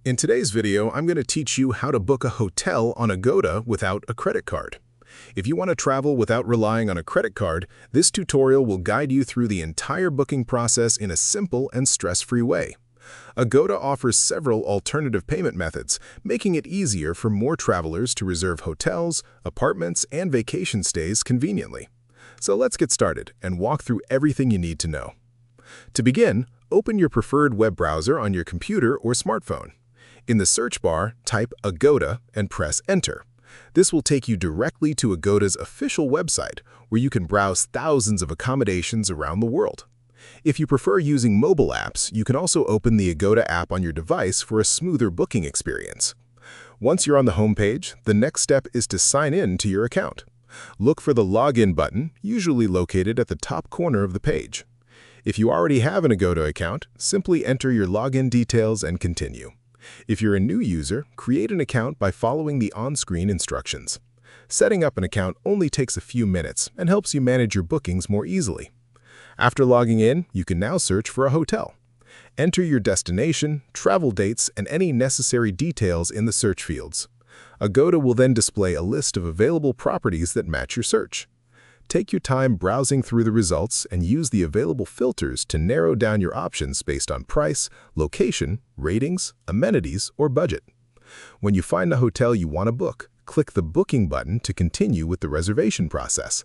In today's video, I'm going to teach you how to book a hotel on Agoda without a credit card. If you want to travel without relying on a credit card, this tutorial will guide you through the entire booking process in a simple and stress-free way. Agoda offers several alternative payment methods, making it easier for more travelers to reserve hotels, apartments, and vacation stays conveniently. So let's get started and walk through everything you need to know. To begin, open your preferred web browser on your computer or smartphone. In the search bar, type Agoda and press Enter. This will take you directly to Agoda's official website, where you can browse thousands of accommodations around the world. If you prefer using mobile apps, you can also open the Agoda app on your device for a smoother booking experience. Once you're on the home page, the next step is to sign in to your account. Look for the Login button, usually located at the top corner of the page. If you already have an Agoda account, simply enter your login details and continue. If you're a new user, create an account by following the on-screen instructions. Setting up an account only takes a few minutes and helps you manage your bookings more easily. After logging in, you can now search for a hotel. Enter your destination, travel dates, and any necessary details in the search fields. Agoda will then display a list of available properties that match your search. Take your time browsing through the results and use the available filters to narrow down your options based on price, location, ratings, amenities, or budget. When you find the hotel you want to book, click the Booking button to continue with the reservation process.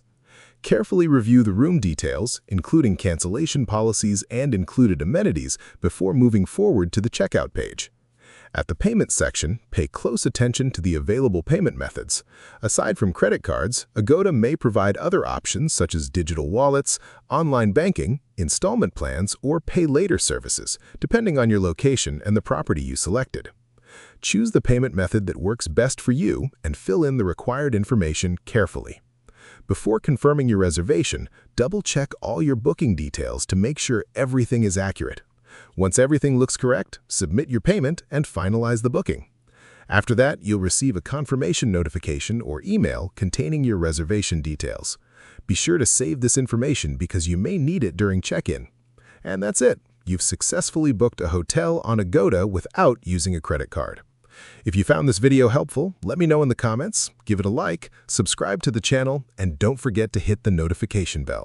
Carefully review the room details, including cancellation policies and included amenities, before moving forward to the checkout page. At the payment section, pay close attention to the available payment methods. Aside from credit cards, Agoda may provide other options such as digital wallets, online banking, installment plans, or pay later services, depending on your location and the property you selected. Choose the payment method that works best for you and fill in the required information carefully. Before confirming your reservation, double-check all your booking details to make sure everything is accurate. Once everything looks correct, submit your payment and finalize the booking. After that, you'll receive a confirmation notification or email containing your reservation details. Be sure to save this information because you may need it during check-in. And that's it. You've successfully booked a hotel on Agoda without using a credit card. If you found this video helpful, let me know in the comments, give it a like, subscribe to the channel, and don't forget to hit the notification bell.